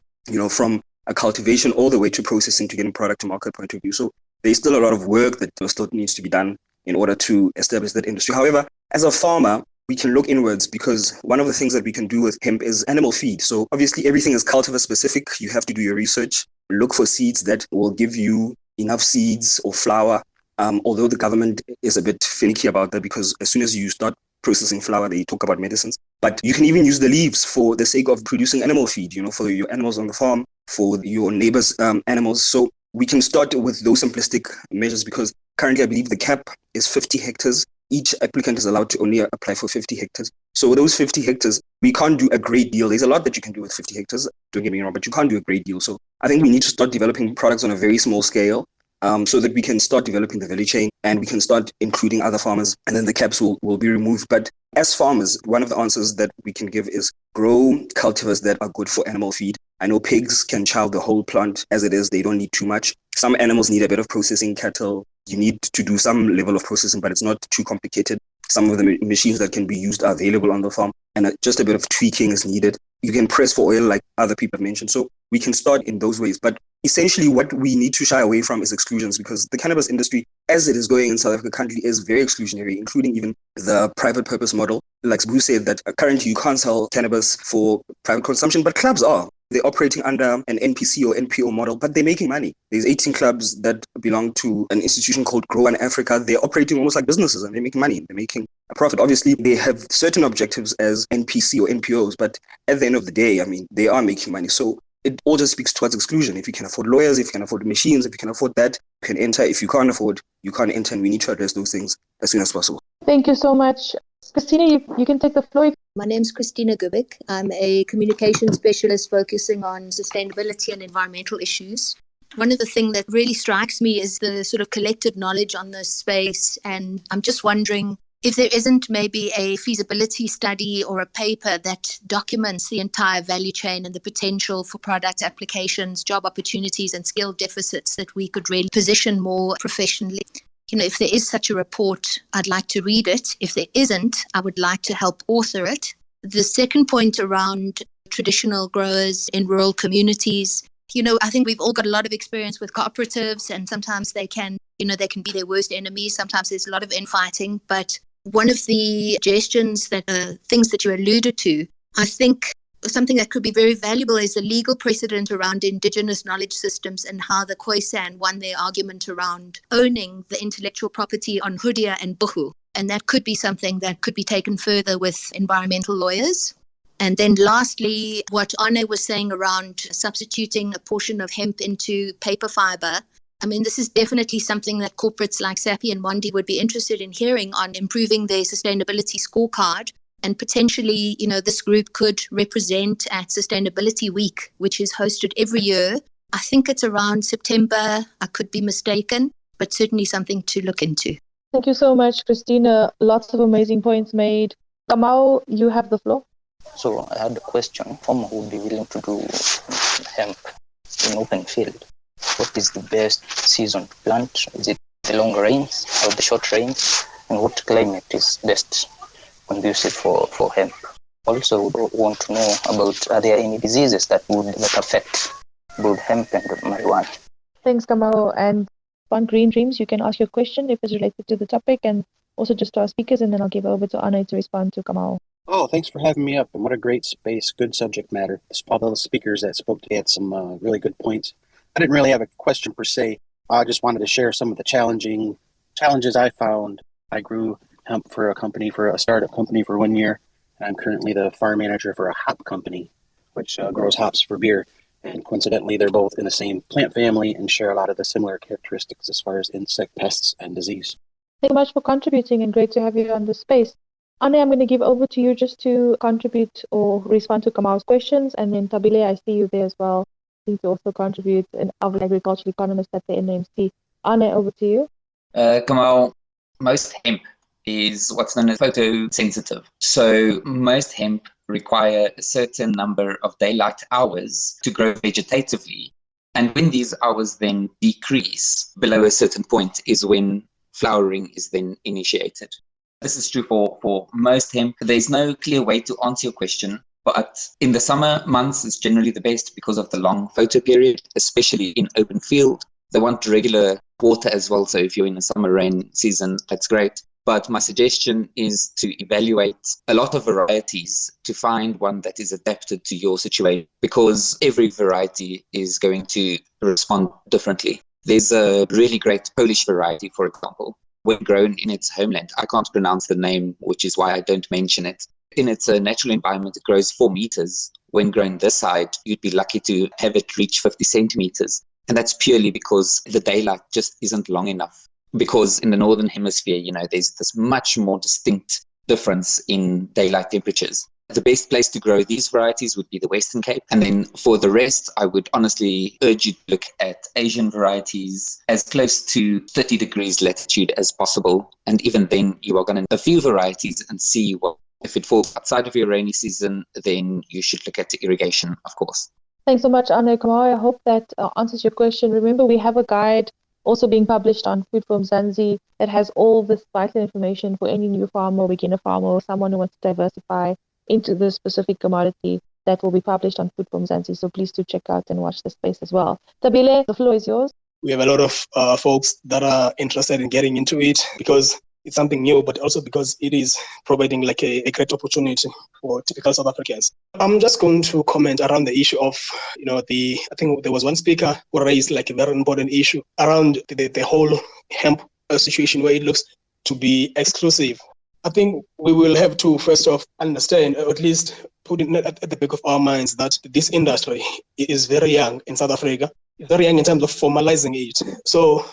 from a cultivation all the way to processing to getting product to market point of view. So there's still a lot of work that still needs to be done in order to establish that industry. However, as a farmer, we can look inwards, because one of the things that we can do with hemp is animal feed. So obviously everything is cultivar specific. You have to do your research, look for seeds that will give you enough seeds or flour. Although the government is a bit finicky about that, because as soon as you start processing flour, they talk about medicines. But you can even use the leaves for the sake of producing animal feed, for your animals on the farm, for your neighbors' animals. So we can start with those simplistic measures, because currently I believe the cap is 50 hectares. Each applicant is allowed to only apply for 50 hectares. So those 50 hectares, we can't do a great deal. There's a lot that you can do with 50 hectares, don't get me wrong, but you can't do a great deal. So I think we need to start developing products on a very small scale, so that we can start developing the value chain and we can start including other farmers, and then the caps will be removed. But as farmers, one of the answers that we can give is grow cultivars that are good for animal feed. I know pigs can chow the whole plant as it is. They don't need too much. Some animals need a bit of processing. Cattle, you need to do some level of processing, but it's not too complicated. Some of the machines that can be used are available on the farm, and just a bit of tweaking is needed. You can press for oil like other people have mentioned. So we can start in those ways. But essentially what we need to shy away from is exclusions, because the cannabis industry, as it is going in South Africa currently, is very exclusionary, including even the private purpose model. Like Sbu said, that currently you can't sell cannabis for private consumption, but clubs are. They're operating under an NPC or NPO model, but they're making money. There's 18 clubs that belong to an institution called Grow in Africa. They're operating almost like businesses, and they're making money. They're making a profit. Obviously, they have certain objectives as NPC or NPOs, but at the end of the day, they are making money. So it all just speaks towards exclusion. If you can afford lawyers, if you can afford machines, if you can afford that, you can enter. If you can't afford, you can't enter, and we need to address those things as soon as possible. Thank you so much. Christina, you can take the floor. My name is Christina Gubic. I'm a communication specialist focusing on sustainability and environmental issues. One of the things that really strikes me is the sort of collective knowledge on this space. And I'm just wondering, if there isn't maybe a feasibility study or a paper that documents the entire value chain and the potential for product applications, job opportunities, and skill deficits, that we could really position more professionally. If there is such a report, I'd like to read it. If there isn't, I would like to help author it. The second point around traditional growers in rural communities, I think we've all got a lot of experience with cooperatives, and sometimes they can be their worst enemies. Sometimes there's a lot of infighting, but one of the suggestions things that you alluded to, I think something that could be very valuable is the legal precedent around indigenous knowledge systems and how the Khoisan won their argument around owning the intellectual property on Hudia and Buhu. And that could be something that could be taken further with environmental lawyers. And then lastly, what Arne was saying around substituting a portion of hemp into paper fiber. I mean, this is definitely something that corporates like SAPI and Mondi would be interested in hearing on, improving their sustainability scorecard. And potentially, this group could represent at Sustainability Week, which is hosted every year. I think it's around September. I could be mistaken, but certainly something to look into. Thank you so much, Christina. Lots of amazing points made. Kamau, you have the floor. So I had a question. Farmer who would be willing to do hemp in open field. What is the best season to plant? Is it the long rains or the short rains? And what climate is best conducive for hemp? Also, we want to know about, are there any diseases that affect both hemp and marijuana? Thanks, Kamau. And on Green Dreams, you can ask your question if it's related to the topic, and also just to our speakers, and then I'll give over to Arne to respond to Kamau. Oh, thanks for having me up, and what a great space, good subject matter. All the speakers that spoke today had some really good points. I didn't really have a question per se. I just wanted to share some of the challenges I found. I grew hemp for a startup company for 1 year, and I'm currently the farm manager for a hop company, which grows hops for beer. And coincidentally, they're both in the same plant family and share a lot of the similar characteristics as far as insect pests and disease. Thank you so much for contributing, and great to have you on this space. Arne, I'm going to give over to you just to contribute or respond to Kamau's questions, and then Tabile, I see you there as well. To also contribute, an agricultural economist at the NMC. Arne, over to you. Kamau, most hemp is what's known as photosensitive. So most hemp require a certain number of daylight hours to grow vegetatively. And when these hours then decrease below a certain point is when flowering is then initiated. This is true for most hemp. There's no clear way to answer your question, but in the summer months, it's generally the best because of the long photo period, especially in open field. They want regular water as well. So if you're in a summer rain season, that's great. But my suggestion is to evaluate a lot of varieties to find one that is adapted to your situation, because every variety is going to respond differently. There's a really great Polish variety, for example, when grown in its homeland. I can't pronounce the name, which is why I don't mention it. In its natural environment, it grows 4 meters. When grown this side, you'd be lucky to have it reach 50 centimeters. And that's purely because the daylight just isn't long enough. Because in the Northern Hemisphere, there's this much more distinct difference in daylight temperatures. The best place to grow these varieties would be the Western Cape. And then for the rest, I would honestly urge you to look at Asian varieties as close to 30 degrees latitude as possible. And even then, you are going to a few varieties and see what, if it falls outside of your rainy season, then you should look at the irrigation, of course. Thanks so much, Arne. Kamau, I hope that answers your question. Remember, we have a guide also being published on Food from Zanzi that has all this vital information for any new farmer, beginner farmer, or someone who wants to diversify into the specific commodity that will be published on Food from Zanzi. So please do check out and watch the space as well. Tabile, the floor is yours. We have a lot of folks that are interested in getting into it because it's something new, but also because it is providing like a great opportunity for typical South Africans. I'm just going to comment around the issue of, I think there was one speaker who raised like a very important issue around the whole hemp situation where it looks to be exclusive. I think we will have to first off understand, or at least put it at the back of our minds, that this industry is very young in South Africa. It's very young in terms of formalizing it. So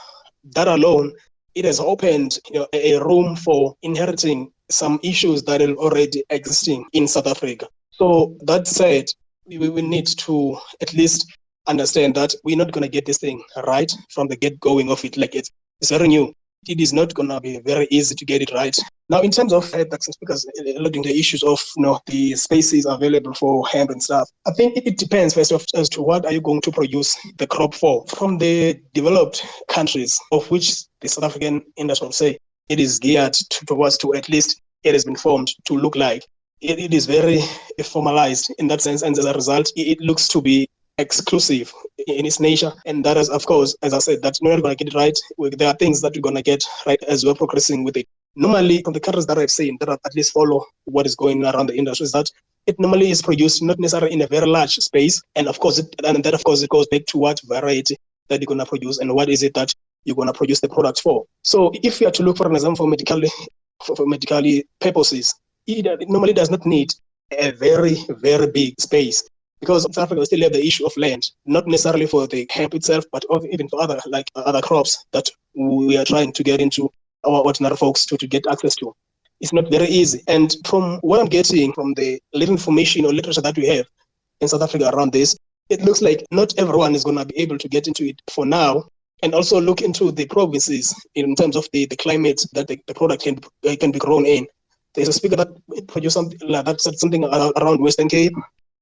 that alone, it has opened a room for inheriting some issues that are already existing in South Africa. So that said, we will need to at least understand that we're not going to get this thing right from the get-going of it. Like it's very new. it is not going to be very easy to get it right. Now, in terms of speakers alluding to the issues of the spaces available for hemp and stuff, I think it depends first off as to what are you going to produce the crop for. From the developed countries, of which the South African industry will say it is geared towards to at least it has been formed to look like. It is very formalized in that sense, and as a result, it looks to be exclusive in its nature. And that is, of course, as I said, that we're not going to get it right. There are things that we're going to get right as we're progressing with it. Normally, from the countries that I've seen that at least follow what is going around the industry, is that it normally is produced not necessarily in a very large space. And of course, it goes back to what variety that you're going to produce and what is it that you're going to produce the product for. So if you are to look, for an example, for medical purposes, it normally does not need a very, very big space, because South Africa still have the issue of land, not necessarily for the hemp itself, but even for other crops that we are trying to get into our ordinary folks to get access to. It's not very easy. And from what I'm getting from the little information or literature that we have in South Africa around this, it looks like not everyone is going to be able to get into it for now. And also look into the provinces in terms of the climate that the product can be grown in. There's a speaker that produced something like that, said something around Western Cape.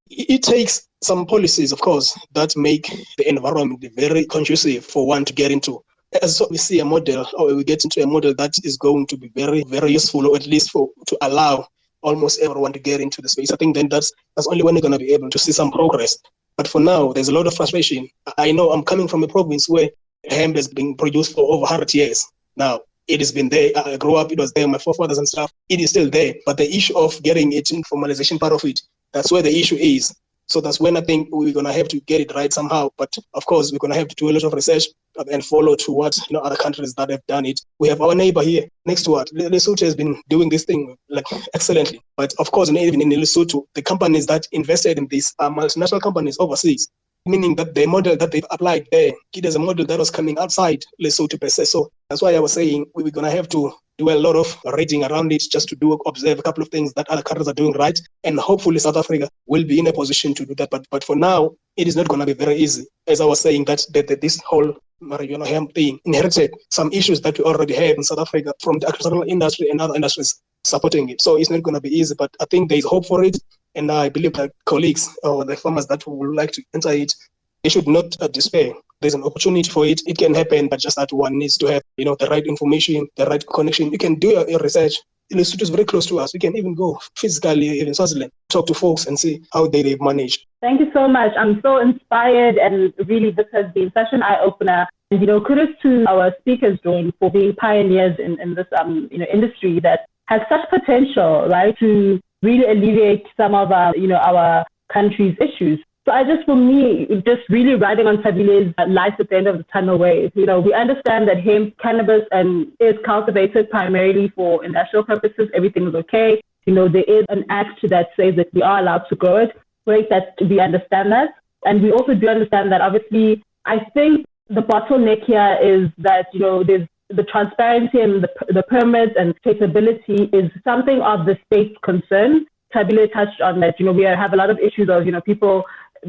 It takes some policies, of course, that make the environment very conducive for one to get into. So we see a model, or we get into a model that is going to be very, very useful, or at least to allow almost everyone to get into the space. I think then that's only when you're going to be able to see some progress. But for now, there's a lot of frustration. I know I'm coming from a province where hemp has been produced for over 100 years. Now, it has been there. I grew up, it was there, my forefathers and stuff. It is still there. But the issue of getting it in formalization part of it, that's where the issue is. So that's when I think we're going to have to get it right somehow. But of course, we're going to have to do a lot of research and follow to what other countries that have done it. We have our neighbor here next to us. Lesotho has been doing this thing excellently. But of course, even in Lesotho, the companies that invested in this are multinational companies overseas, meaning that the model that they've applied there, it is a model that was coming outside Lesotho per se. So that's why I was saying we're going to have to do a lot of reading around it just to observe a couple of things that other countries are doing right. And hopefully South Africa will be in a position to do that. But for now, it is not going to be very easy. As I was saying, that this whole marijuana hemp thing inherited some issues that we already have in South Africa from the agricultural industry and other industries supporting it. So it's not going to be easy, but I think there's hope for it. And I believe that colleagues or the farmers that would like to enter it, they should not despair. There's an opportunity for it. It can happen, but just that one needs to have, the right information, the right connection. You can do your research. Lesotho is very close to us. We can even go physically, even Swaziland, talk to folks and see how they've managed. Thank you so much. I'm so inspired, and really this has been such an eye-opener. And, kudos to our speakers, Dawn, for being pioneers in this, industry that has such potential, right, to really alleviate some of our country's issues. So for me, just really riding on Tabile's light at the end of the tunnel way. We understand that hemp, cannabis, and is cultivated primarily for industrial purposes. Everything is okay. There is an act that says that we are allowed to grow it. Great that we understand that. And we also do understand that, obviously, I think the bottleneck here is that, there's the transparency and the permits and traceability is something of the state's concern. Tabile touched on that. We have a lot of issues of, people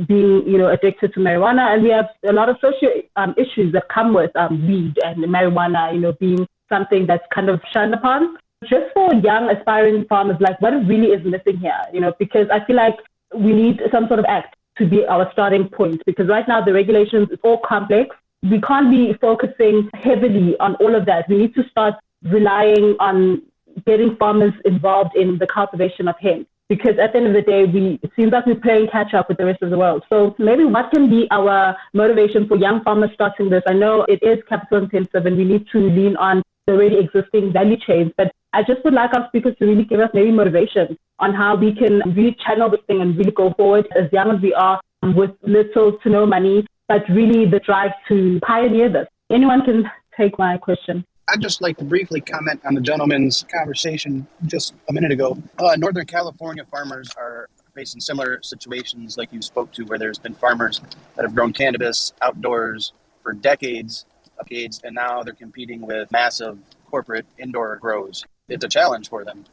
being, addicted to marijuana, and we have a lot of social issues that come with weed and marijuana, being something that's kind of shunned upon. Just for young aspiring farmers, what really is missing here, because I feel like we need some sort of act to be our starting point, because right now the regulations is all complex. We can't be focusing heavily on all of that. We need to start relying on getting farmers involved in the cultivation of hemp. Because at the end of the day, it seems like we're playing catch up with the rest of the world. So maybe what can be our motivation for young farmers starting this? I know it is capital intensive and we need to lean on the already existing value chains, but I just would like our speakers to really give us maybe motivation on how we can really channel this thing and really go forward as young as we are with little to no money, but really the drive to pioneer this. Anyone can take my question. I'd just like to briefly comment on the gentleman's conversation just a minute ago. Northern California farmers are facing similar situations like you spoke to, where there's been farmers that have grown cannabis outdoors for decades, and now they're competing with massive corporate indoor grows. It's a challenge for them.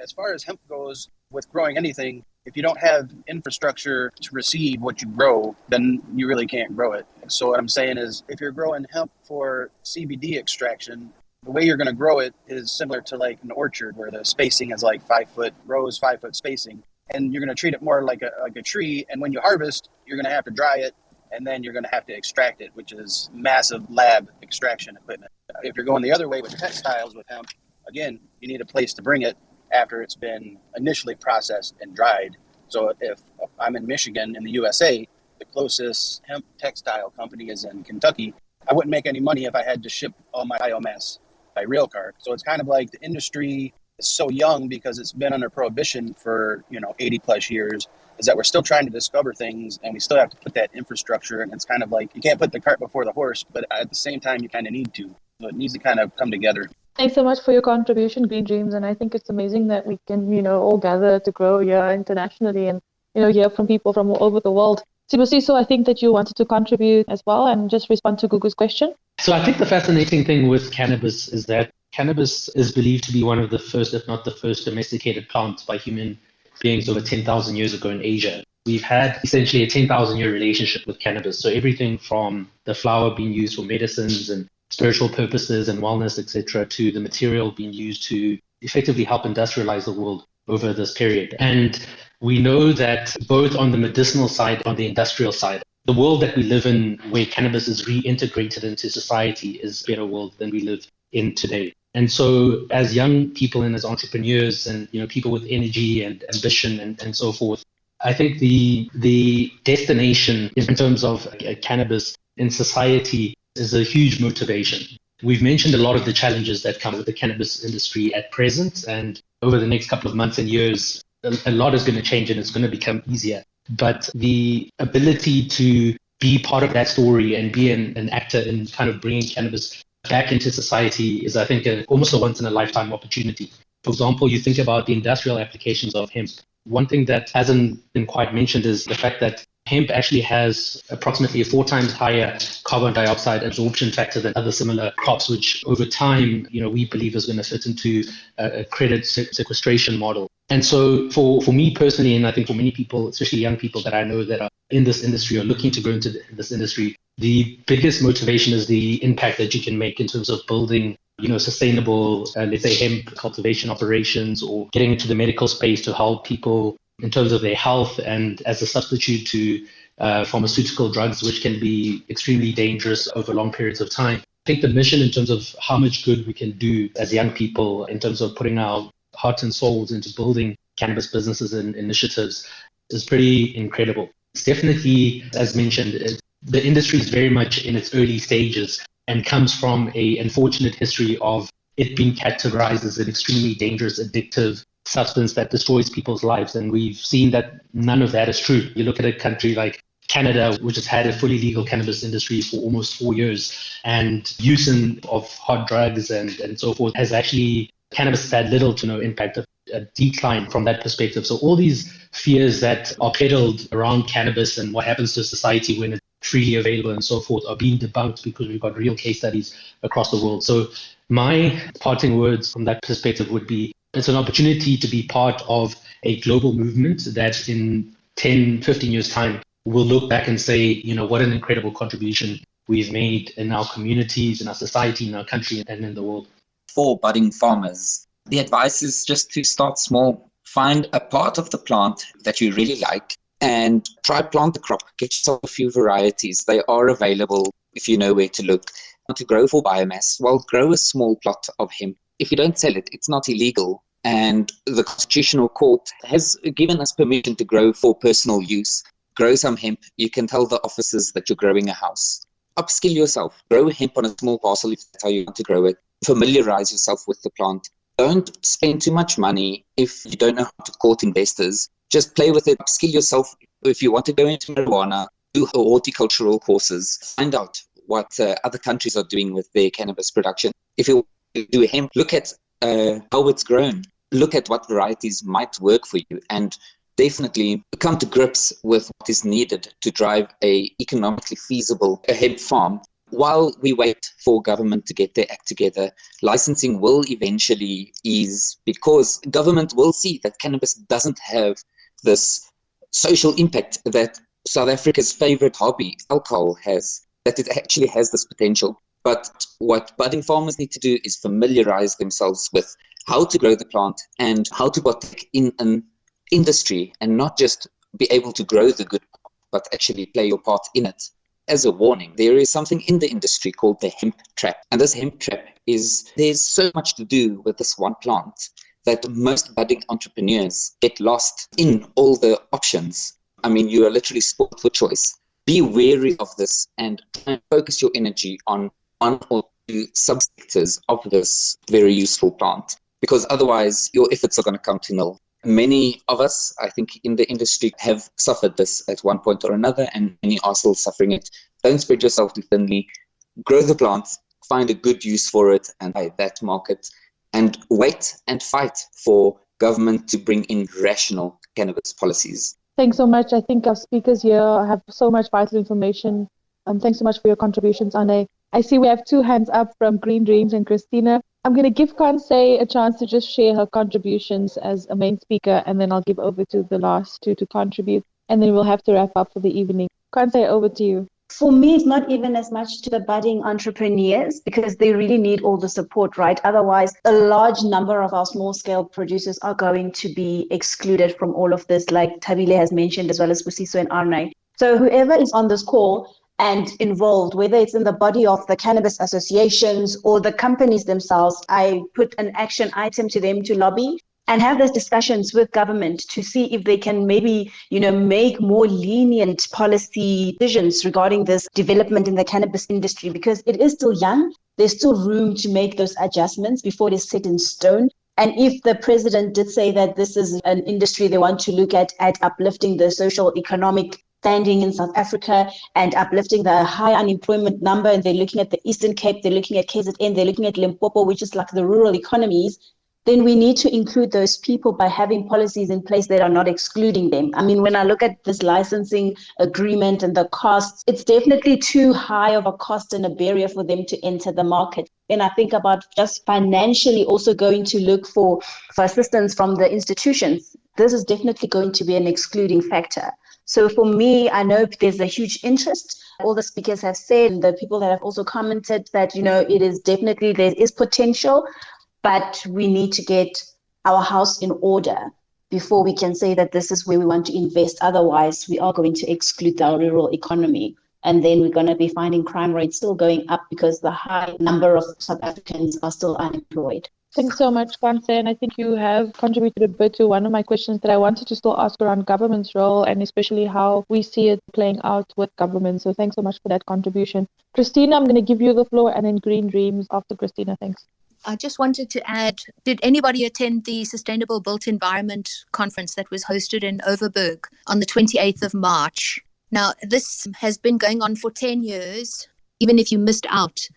As far as hemp goes, with growing anything, if you don't have infrastructure to receive what you grow, then you really can't grow it. So what I'm saying is, if you're growing hemp for CBD extraction, The way you're going to grow it is similar to like an orchard where the spacing is like 5-foot rows, 5-foot spacing. And you're going to treat it more like a tree. And when you harvest, you're going to have to dry it, and then you're going to have to extract it, which is massive lab extraction equipment. If you're going the other way with textiles with hemp, again, you need a place to bring it after it's been initially processed and dried. So if I'm in Michigan in the USA, the closest hemp textile company is in Kentucky. I wouldn't make any money if I had to ship all my biomass by rail car. So it's kind of like the industry is so young because it's been under prohibition for 80 plus years, is that we're still trying to discover things, and we still have to put that infrastructure. And it's kind of like you can't put the cart before the horse, but at the same time you kind of need to. So it needs to kind of come together. Thanks so much for your contribution, Green Dreams. And I think it's amazing that we can, all gather to grow here internationally and, hear from people from all over the world. So I think that you wanted to contribute as well and just respond to Gugu's question. So I think the fascinating thing with cannabis is that cannabis is believed to be one of the first, if not the first, domesticated plant by human beings over 10,000 years ago in Asia. We've had essentially a 10,000-year relationship with cannabis. So everything from the flower being used for medicines and spiritual purposes and wellness, etc., to the material being used to effectively help industrialize the world over this period. And we know that both on the medicinal side, on the industrial side, the world that we live in where cannabis is reintegrated into society is a better world than we live in today. And so as young people and as entrepreneurs and people with energy and ambition and so forth, I think the destination in terms of cannabis in society is a huge motivation. We've mentioned a lot of the challenges that come with the cannabis industry at present, and over the next couple of months and years, a lot is going to change and it's going to become easier. But the ability to be part of that story and be an actor in kind of bringing cannabis back into society is, I think, almost a once-in-a-lifetime opportunity. For example, you think about the industrial applications of hemp. One thing that hasn't been quite mentioned is the fact that hemp actually has approximately a 4 times higher carbon dioxide absorption factor than other similar crops, which over time, we believe is going to fit into a credit sequestration model. And so for me personally, and I think for many people, especially young people that I know that are in this industry or looking to go into this industry, the biggest motivation is the impact that you can make in terms of building sustainable, let's say, hemp cultivation operations, or getting into the medical space to help people in terms of their health and as a substitute to pharmaceutical drugs, which can be extremely dangerous over long periods of time. I think the mission in terms of how much good we can do as young people in terms of putting our hearts and souls into building cannabis businesses and initiatives is pretty incredible. It's definitely, as mentioned, the industry is very much in its early stages and comes from an unfortunate history of it being categorized as an extremely dangerous, addictive substance that destroys people's lives. And we've seen that none of that is true. You look at a country like Canada, which has had a fully legal cannabis industry for almost 4 years, and use of hard drugs and so forth has actually, cannabis has had little to no impact, a decline from that perspective. So all these fears that are peddled around cannabis and what happens to society when it's freely available and so forth are being debunked because we've got real case studies across the world. So my parting words from that perspective would be, it's an opportunity to be part of a global movement that in 10, 15 years' time will look back and say, what an incredible contribution we've made in our communities, in our society, in our country, and in the world. For budding farmers, the advice is just to start small. Find a part of the plant that you really like and try plant the crop. Get yourself a few varieties. They are available if you know where to look. To grow for biomass, well, grow a small plot of hemp. If you don't sell it, it's not illegal. And the Constitutional Court has given us permission to grow for personal use. Grow some hemp. You can tell the officers that you're growing a house. Upskill yourself. Grow hemp on a small parcel if that's how you want to grow it. Familiarize yourself with the plant. Don't spend too much money if you don't know how to court investors. Just play with it. Upskill yourself. If you want to go into marijuana, do horticultural courses. Find out what other countries are doing with their cannabis production. If you do hemp, look at how it's grown. Look at what varieties might work for you, and definitely come to grips with what is needed to drive a economically feasible hemp farm. While we wait for government to get their act together, licensing will eventually ease because government will see that cannabis doesn't have this social impact that South Africa's favorite hobby, alcohol, has, that it actually has this potential. But what budding farmers need to do is familiarize themselves with how to grow the plant and how to partake in an industry and not just be able to grow the good, but actually play your part in it. As a warning, there is something in the industry called the hemp trap. And this hemp trap there's so much to do with this one plant that most budding entrepreneurs get lost in all the options. I mean, you are literally sport for choice. Be wary of this and try and focus your energy on one or two subsectors of this very useful plant, because otherwise your efforts are going to come to nil. Many of us, I think, in the industry have suffered this at one point or another, and many are still suffering it. Don't spread yourself too thinly. Grow the plant, find a good use for it, and buy that market. And wait and fight for government to bring in rational cannabis policies. Thanks so much. I think our speakers here have so much vital information. Thanks so much for your contributions, Anne. I see we have 2 hands up from Green Dreams and Christina. I'm going to give Kansé a chance to just share her contributions as a main speaker, and then I'll give over to the last 2 to contribute, and then we'll have to wrap up for the evening. Kansé, over to you. For me, it's not even as much to the budding entrepreneurs because they really need all the support, right? Otherwise, a large number of our small scale producers are going to be excluded from all of this, like Tabile has mentioned, as well as Busiso and Arne. So whoever is on this call and involved, whether it's in the body of the cannabis associations or the companies themselves, I put an action item to them to lobby and have those discussions with government to see if they can maybe, make more lenient policy decisions regarding this development in the cannabis industry, because it is still young. There's still room to make those adjustments before it is set in stone. And if the president did say that this is an industry they want to look at uplifting the social economic standing in South Africa and uplifting the high unemployment number, and they're looking at the Eastern Cape, they're looking at KZN, they're looking at Limpopo, which is like the rural economies, then we need to include those people by having policies in place that are not excluding them. I mean, when I look at this licensing agreement and the costs, it's definitely too high of a cost and a barrier for them to enter the market. And I think about just financially also going to look for assistance from the institutions. This is definitely going to be an excluding factor. So for me, I know there's a huge interest. All the speakers have said, and the people that have also commented that, it is definitely, there is potential, but we need to get our house in order before we can say that this is where we want to invest. Otherwise, we are going to exclude our rural economy. And then we're going to be finding crime rates still going up because the high number of South Africans are still unemployed. Thanks so much, Kansé. And I think you have contributed a bit to one of my questions that I wanted to still ask around government's role and especially how we see it playing out with government. So thanks so much for that contribution. Christina, I'm going to give you the floor, and then Green Dreams after Christina. Thanks. I just wanted to add, did anybody attend the Sustainable Built Environment Conference that was hosted in Overberg on the 28th of March? Now, this has been going on for 10 years, even if you missed out.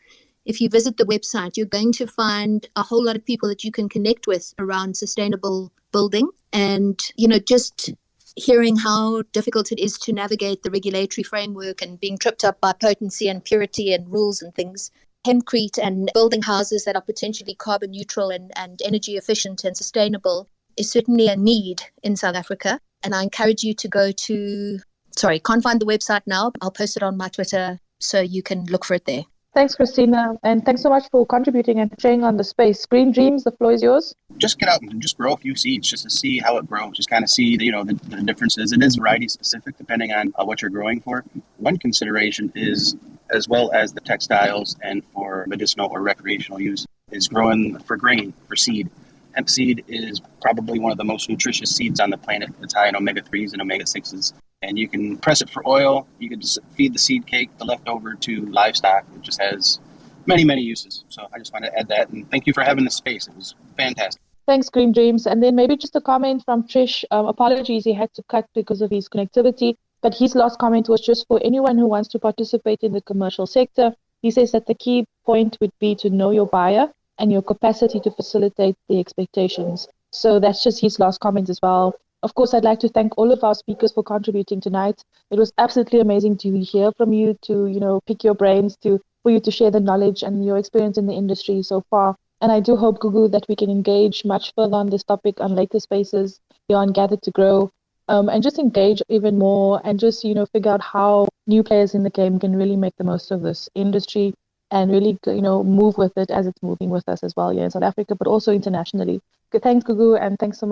If you visit the website, you're going to find a whole lot of people that you can connect with around sustainable building. And, just hearing how difficult it is to navigate the regulatory framework and being tripped up by potency and purity and rules and things. Hempcrete and building houses that are potentially carbon neutral and energy efficient and sustainable is certainly a need in South Africa. And I encourage you to go to, can't find the website now. I'll post it on my Twitter so you can look for it there. Thanks, Christina. And thanks so much for contributing and sharing on the space. Green Dreams, the floor is yours. Just get out and just grow a few seeds just to see how it grows. Just kind of see, the differences. It is variety specific depending on what you're growing for. One consideration is, as well as the textiles and for medicinal or recreational use, is growing for grain, for seed. Hemp seed is probably one of the most nutritious seeds on the planet. It's high in omega-3s and omega-6s. And you can press it for oil. You can just feed the seed cake, the leftover, to livestock. It just has many, many uses. So I just wanted to add that. And thank you for having this space. It was fantastic. Thanks, Green Dreams. And then maybe just a comment from Trish. Apologies, he had to cut because of his connectivity. But his last comment was just for anyone who wants to participate in the commercial sector. He says that the key point would be to know your buyer and your capacity to facilitate the expectations. So that's just his last comment as well. Of course, I'd like to thank all of our speakers for contributing tonight. It was absolutely amazing to hear from you, to, pick your brains, for you to share the knowledge and your experience in the industry so far. And I do hope, Gugu, that we can engage much further on this topic on later spaces beyond Gather to Grow, and just engage even more and just, figure out how new players in the game can really make the most of this industry and really, move with it as it's moving with us as well here in South Africa, but also internationally. Okay, thanks, Gugu, and thanks so much